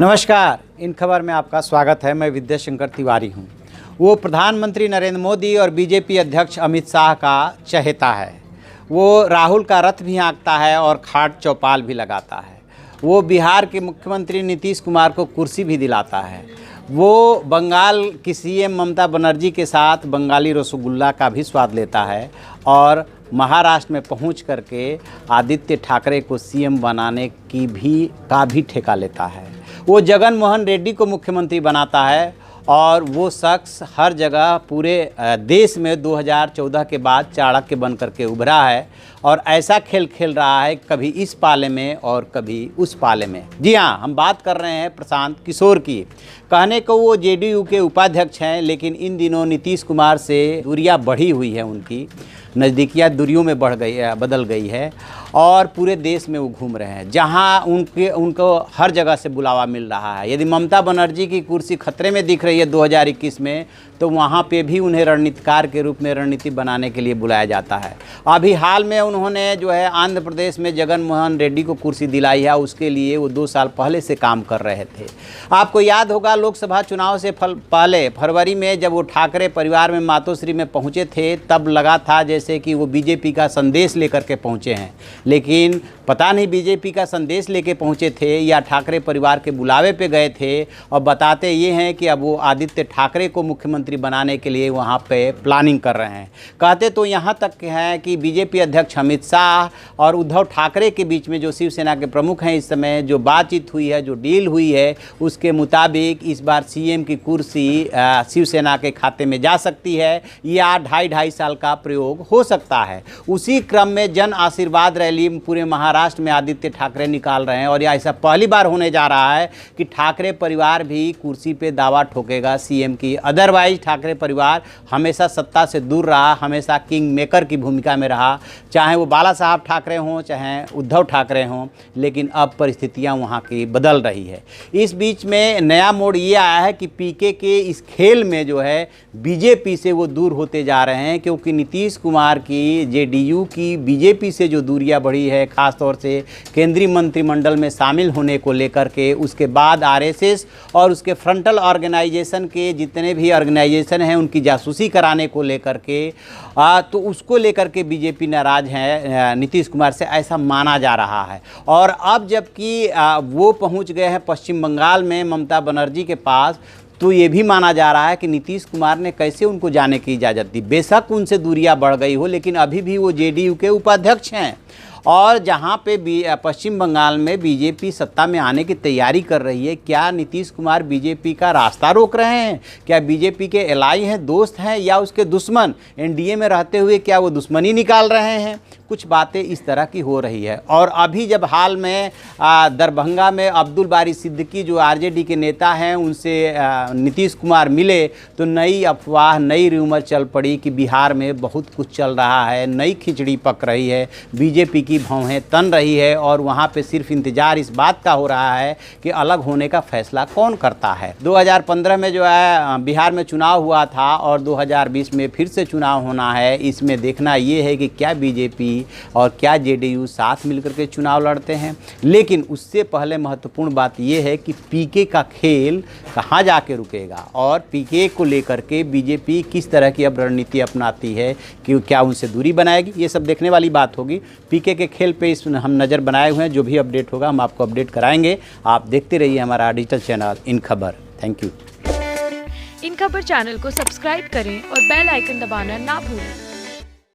नमस्कार, इन खबर में आपका स्वागत है। मैं विद्या शंकर तिवारी हूँ। वो प्रधानमंत्री नरेंद्र मोदी और बीजेपी अध्यक्ष अमित शाह का चहेता है। वो राहुल का रथ भी हाँकता है और खाट चौपाल भी लगाता है। वो बिहार के मुख्यमंत्री नीतीश कुमार को कुर्सी भी दिलाता है। वो बंगाल की सीएम ममता बनर्जी के साथ बंगाली रसगुल्ला का भी स्वाद लेता है और महाराष्ट्र में पहुंच करके आदित्य ठाकरे को सीएम बनाने का भी ठेका लेता है। वो जगन मोहन रेड्डी को मुख्यमंत्री बनाता है और वो शख्स हर जगह पूरे देश में 2014 के बाद चाणक्य बन करके उभरा है और ऐसा खेल खेल रहा है, कभी इस पाले में और कभी उस पाले में। जी हाँ, हम बात कर रहे हैं प्रशांत किशोर की। कहने को वो जेडीयू के उपाध्यक्ष हैं, लेकिन इन दिनों नीतीश कुमार से दूरियां बढ़ी हुई है, उनकी नज़दीकियाँ दूरियों में बदल गई है और पूरे देश में वो घूम रहे हैं, जहां उनको हर जगह से बुलावा मिल रहा है। यदि ममता बनर्जी की कुर्सी खतरे में दिख रही है 2021 में, तो वहां पे भी उन्हें रणनीतिकार के रूप में रणनीति बनाने के लिए बुलाया जाता है। अभी हाल में उन्होंने जो है आंध्र प्रदेश में जगन मोहन रेड्डी को कुर्सी दिलाई है, उसके लिए वो 2 साल पहले से काम कर रहे थे। आपको याद होगा, लोकसभा चुनाव से पहले फरवरी में जब वो ठाकरे परिवार में मातोश्री में पहुँचे थे, तब लगा था जैसे कि वो बीजेपी का संदेश लेकर के पहुँचे हैं, लेकिन पता नहीं बीजेपी का संदेश लेके पहुँचे थे या ठाकरे परिवार के बुलावे पे गए थे। और बताते ये हैं कि अब वो आदित्य ठाकरे को मुख्यमंत्री बनाने के लिए वहाँ पे प्लानिंग कर रहे हैं। कहते तो यहाँ तक है कि बीजेपी अध्यक्ष अमित शाह और उद्धव ठाकरे के बीच में जो शिवसेना के प्रमुख हैं, इस समय जो बातचीत हुई है, जो डील हुई है, उसके मुताबिक इस बार सीएम की कुर्सी शिवसेना के खाते में जा सकती है या 2.5 साल का प्रयोग हो सकता है। उसी क्रम में जन आशीर्वाद रैली पूरे महाराष्ट्र में आदित्य ठाकरे निकाल रहे हैं और यह ऐसा पहली बार होने जा रहा है कि ठाकरे परिवार भी कुर्सी पे दावा ठोकेगा सीएम की। अदरवाइज ठाकरे परिवार हमेशा सत्ता से दूर रहा, हमेशा किंग मेकर की भूमिका में रहा, चाहे वो बाला साहब ठाकरे हों चाहे उद्धव ठाकरे हों, लेकिन अब परिस्थितियां वहां की बदल रही है। इस बीच में नया मोड़ ये आया है कि पीके के इस खेल में जो है बीजेपी से वो दूर होते जा रहे हैं, क्योंकि नीतीश कुमार की जेडीयू की बीजेपी से जो दूरियां बढ़ी है, खासतौर से केंद्रीय मंत्रिमंडल में शामिल होने को लेकर के, उसके बाद आरएसएस और उसके फ्रंटल ऑर्गेनाइजेशन के जितने भी ऑर्गेनाइजेशन हैं उनकी जासूसी कराने को लेकर के तो उसको लेकर के बीजेपी नाराज है नीतीश कुमार से, ऐसा माना जा रहा है। और अब जबकि वो पहुंच गए हैं पश्चिम बंगाल में ममता बनर्जी के पास, तो ये भी माना जा रहा है कि नीतीश कुमार ने कैसे उनको जाने की इजाज़त दी। बेशक उनसे दूरियां बढ़ गई हो, लेकिन अभी भी वो जेडीयू के उपाध्यक्ष हैं और जहां पे पश्चिम बंगाल में बीजेपी सत्ता में आने की तैयारी कर रही है। क्या नीतीश कुमार बीजेपी का रास्ता रोक रहे हैं? क्या बीजेपी के एलाई हैं, दोस्त हैं, या उसके दुश्मन? एनडीए में रहते हुए क्या वो दुश्मनी निकाल रहे हैं? कुछ बातें इस तरह की हो रही है। और अभी जब हाल में दरभंगा में अब्दुल बारी सिद्दीकी जो आरजेडी के नेता हैं, उनसे नीतीश कुमार मिले, तो नई अफवाह, नई रूमर चल पड़ी कि बिहार में बहुत कुछ चल रहा है, नई खिचड़ी पक रही है, बीजेपी की भौहें तन रही है और वहाँ पे सिर्फ इंतजार इस बात का हो रहा है कि अलग होने का फैसला कौन करता है। 2015 में जो है बिहार में चुनाव हुआ था और 2020 में फिर से चुनाव होना है। इसमें देखना ये है कि क्या बीजेपी और क्या जेडीयू साथ मिलकर के चुनाव लड़ते हैं। लेकिन उससे पहले महत्वपूर्ण बात यह है कि पीके का खेल कहाँ जाके रुकेगा और पीके को लेकर के बीजेपी किस तरह की अब रणनीति अपनाती है, कि क्या उनसे दूरी बनाएगी, ये सब देखने वाली बात होगी। पीके के खेल पे इस हम नज़र बनाए हुए हैं। जो भी अपडेट होगा हम आपको अपडेट कराएंगे। आप देखते रहिए हमारा डिजिटल चैनल इन खबर। Thank you. इन खबर चैनल को सब्सक्राइब करें और बेल आइकन दबाना ना भूलें।